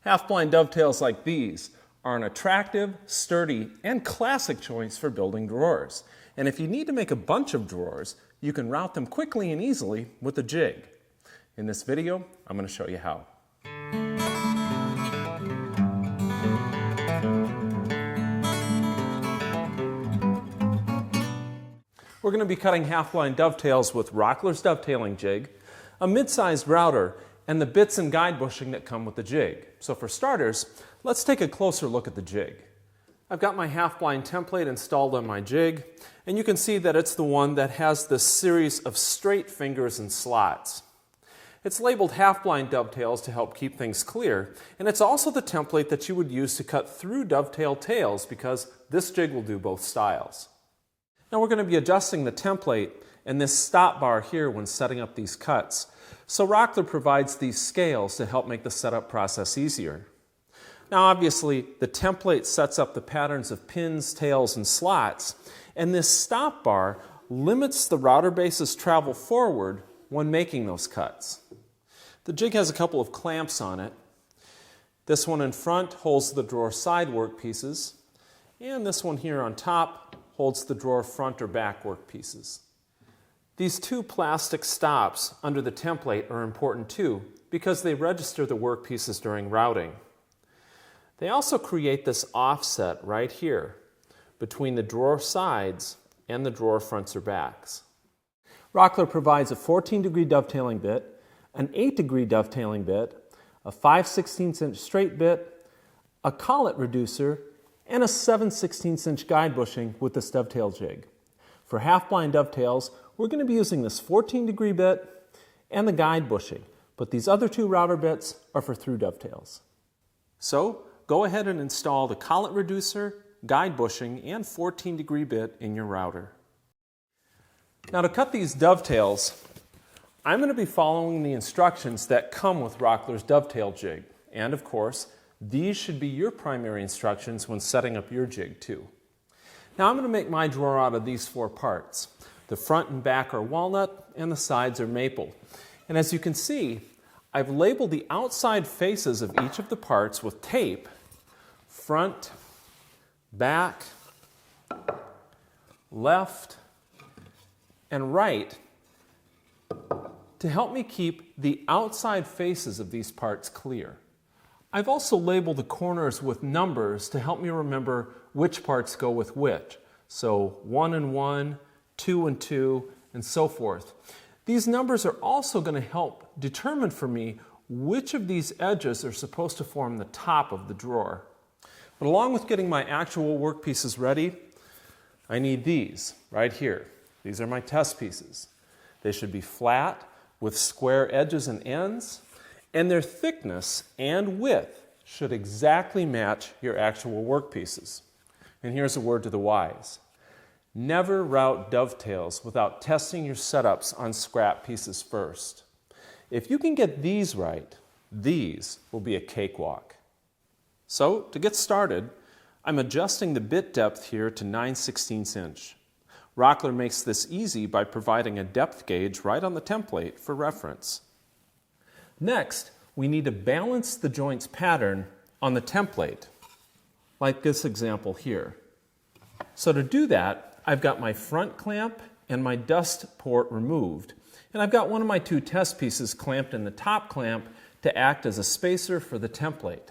Half-blind dovetails like these are an attractive, sturdy, and classic choice for building drawers. And if you need to make a bunch of drawers, you can route them quickly and easily with a jig. In this video, I'm going to show you how. We're going to be cutting half-blind dovetails with Rockler's dovetailing jig, a mid-sized router, and the bits and guide bushing that come with the jig. So for starters, let's take a closer look at the jig. I've got my half-blind template installed on my jig, and you can see that it's the one that has this series of straight fingers and slots. It's labeled half-blind dovetails to help keep things clear, and it's also the template that you would use to cut through dovetail tails because this jig will do both styles. Now we're going to be adjusting the template and this stop bar here when setting up these cuts. So Rockler provides these scales to help make the setup process easier. Now obviously the template sets up the patterns of pins, tails, and slots, and this stop bar limits the router base's travel forward when making those cuts. The jig has a couple of clamps on it. This one in front holds the drawer side workpieces, and this one here on top holds the drawer front or back workpieces. These two plastic stops under the template are important too because they register the workpieces during routing. They also create this offset right here between the drawer sides and the drawer fronts or backs. Rockler provides a 14-degree dovetailing bit, an 8-degree dovetailing bit, a 5/16" straight bit, a collet reducer, and a 7/16" guide bushing with this dovetail jig. For half-blind dovetails, we're going to be using this 14-degree bit and the guide bushing, but these other two router bits are for through dovetails. So go ahead and install the collet reducer, guide bushing, and 14-degree bit in your router. Now to cut these dovetails, I'm going to be following the instructions that come with Rockler's dovetail jig, and of course, these should be your primary instructions when setting up your jig too. Now I'm going to make my drawer out of these four parts. The front and back are walnut and the sides are maple. And as you can see, I've labeled the outside faces of each of the parts with tape, front, back, left, and right, to help me keep the outside faces of these parts clear. I've also labeled the corners with numbers to help me remember which parts go with which. So 1 and 1, 2 and 2, and so forth. These numbers are also going to help determine for me which of these edges are supposed to form the top of the drawer. But along with getting my actual workpieces ready, I need these right here. These are my test pieces. They should be flat with square edges and ends, and their thickness and width should exactly match your actual workpieces. And here's a word to the wise. Never route dovetails without testing your setups on scrap pieces first. If you can get these right, these will be a cakewalk. So to get started, I'm adjusting the bit depth here to 9/16". Rockler makes this easy by providing a depth gauge right on the template for reference. Next, we need to balance the joints pattern on the template, like this example here. So to do that, I've got my front clamp and my dust port removed, and I've got one of my two test pieces clamped in the top clamp to act as a spacer for the template.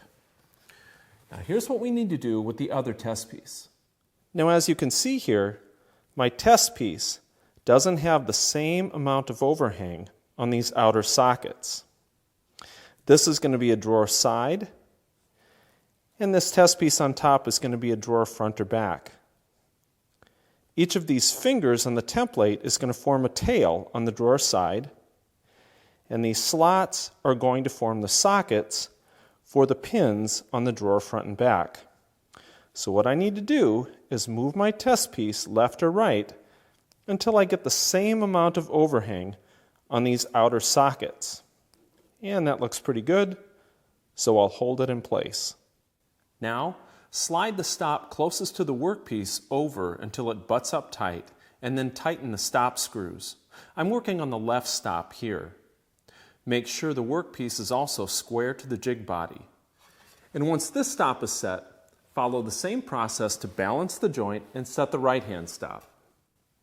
Now here's what we need to do with the other test piece. Now as you can see here, my test piece doesn't have the same amount of overhang on these outer sockets. This is going to be a drawer side, and this test piece on top is going to be a drawer front or back. Each of these fingers on the template is going to form a tail on the drawer side, and these slots are going to form the sockets for the pins on the drawer front and back. So what I need to do is move my test piece left or right until I get the same amount of overhang on these outer sockets. And that looks pretty good, so I'll hold it in place. Now, slide the stop closest to the workpiece over until it butts up tight, and then tighten the stop screws. I'm working on the left stop here. Make sure the workpiece is also square to the jig body. And once this stop is set, follow the same process to balance the joint and set the right-hand stop.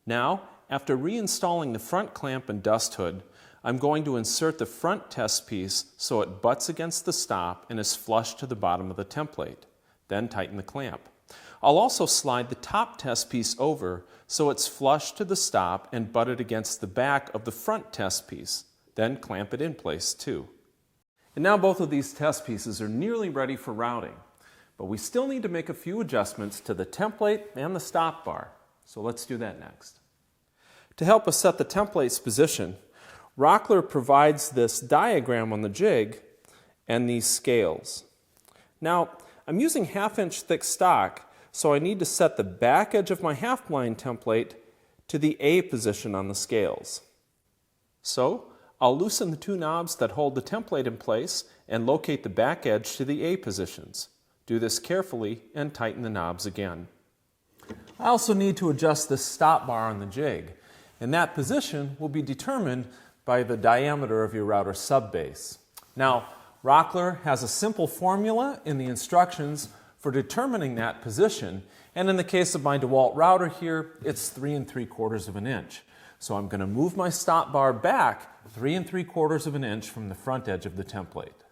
Now, after reinstalling the front clamp and dust hood, I'm going to insert the front test piece so it butts against the stop and is flush to the bottom of the template. Then tighten the clamp. I'll also slide the top test piece over so it's flush to the stop and butted against the back of the front test piece. Then clamp it in place too. And now both of these test pieces are nearly ready for routing, but we still need to make a few adjustments to the template and the stop bar. So let's do that next. To help us set the template's position, Rockler provides this diagram on the jig and these scales. Now, I'm using 1/2 inch thick stock, so I need to set the back edge of my half blind template to the A position on the scales. So, I'll loosen the 2 knobs that hold the template in place and locate the back edge to the A positions. Do this carefully and tighten the knobs again. I also need to adjust the stop bar on the jig, and that position will be determined by the diameter of your router subbase. Now, Rockler has a simple formula in the instructions for determining that position, and in the case of my DeWalt router here, it's 3 3/4 of an inch. So I'm going to move my stop bar back 3 3/4 of an inch from the front edge of the template.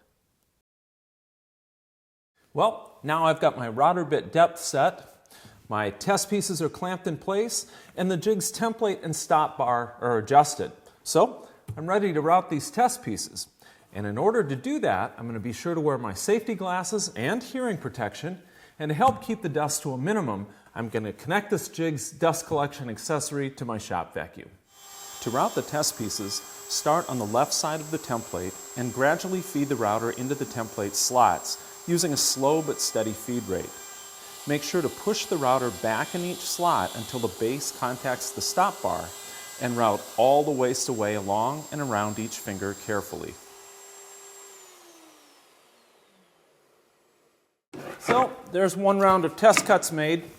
Well, now I've got my router bit depth set, my test pieces are clamped in place, and the jig's template and stop bar are adjusted. So I'm ready to route these test pieces. And in order to do that, I'm going to be sure to wear my safety glasses and hearing protection. And to help keep the dust to a minimum, I'm going to connect this jig's dust collection accessory to my shop vacuum. To route the test pieces, start on the left side of the template and gradually feed the router into the template slots using a slow but steady feed rate. Make sure to push the router back in each slot until the base contacts the stop bar and route all the waste away along and around each finger carefully. So, there's 1 round of test cuts made.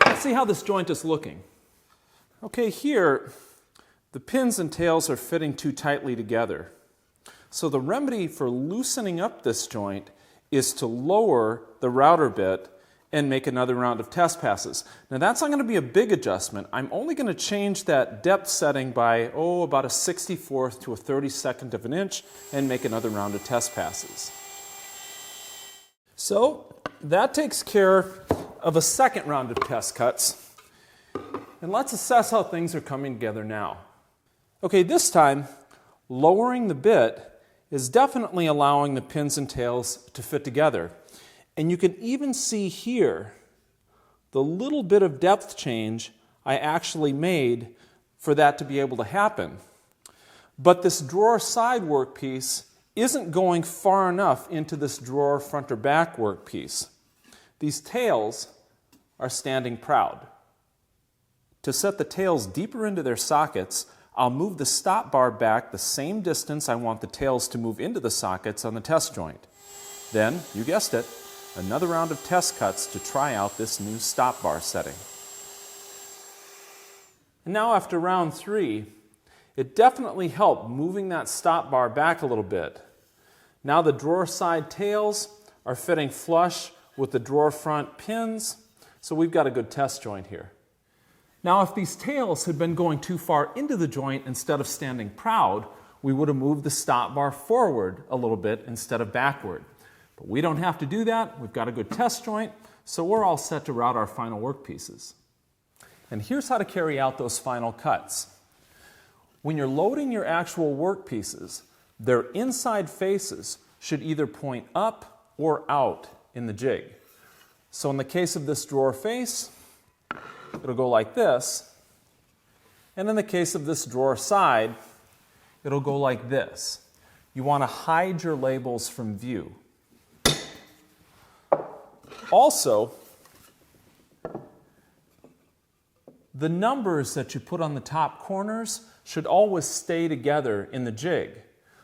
Let's see how this joint is looking. Okay, here, the pins and tails are fitting too tightly together. So the remedy for loosening up this joint is to lower the router bit and make another round of test passes. Now that's not going to be a big adjustment. I'm only going to change that depth setting by, about a 64th to a 32nd of an inch and make another round of test passes. So that takes care of a second round of test cuts. And let's assess how things are coming together now. Okay, this time, lowering the bit is definitely allowing the pins and tails to fit together. And you can even see here the little bit of depth change I actually made for that to be able to happen. But this drawer side workpiece isn't going far enough into this drawer front or back workpiece. These tails are standing proud. To set the tails deeper into their sockets, I'll move the stop bar back the same distance I want the tails to move into the sockets on the test joint. Then, you guessed it, another round of test cuts to try out this new stop bar setting. And now after round 3, it definitely helped moving that stop bar back a little bit. Now the drawer side tails are fitting flush with the drawer front pins, so we've got a good test joint here. Now if these tails had been going too far into the joint instead of standing proud, we would have moved the stop bar forward a little bit instead of backward. But we don't have to do that. We've got a good test joint, so we're all set to route our final workpieces. And here's how to carry out those final cuts. When you're loading your actual workpieces, their inside faces should either point up or out in the jig. So in the case of this drawer face, it'll go like this. And in the case of this drawer side, it'll go like this. You want to hide your labels from view. Also, the numbers that you put on the top corners should always stay together in the jig.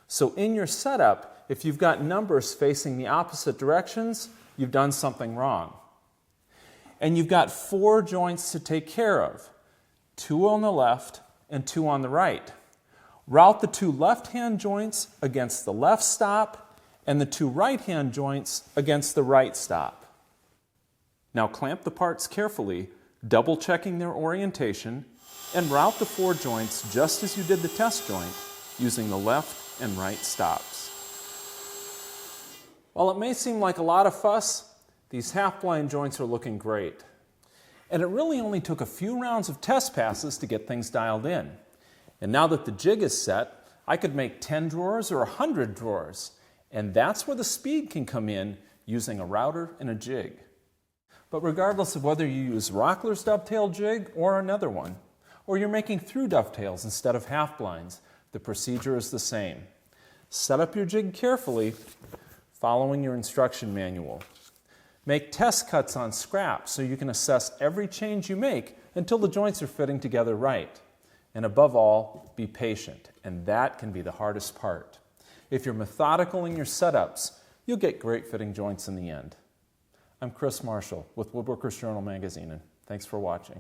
So in your setup, if you've got numbers facing the opposite directions, you've done something wrong. And you've got 4 joints to take care of, 2 on the left and 2 on the right. Route the 2 left-hand joints against the left stop and the 2 right-hand joints against the right stop. Now clamp the parts carefully, double checking their orientation, and route the 4 joints just as you did the test joint using the left and right stops. While it may seem like a lot of fuss, these half-blind joints are looking great. And it really only took a few rounds of test passes to get things dialed in. And now that the jig is set, I could make 10 drawers or 100 drawers. And that's where the speed can come in using a router and a jig. But regardless of whether you use Rockler's dovetail jig or another one, or you're making through dovetails instead of half-blinds, the procedure is the same. Set up your jig carefully, following your instruction manual. Make test cuts on scrap so you can assess every change you make until the joints are fitting together right. And above all, be patient, and that can be the hardest part. If you're methodical in your setups, you'll get great fitting joints in the end. I'm Chris Marshall with Woodworkers Journal magazine, and thanks for watching.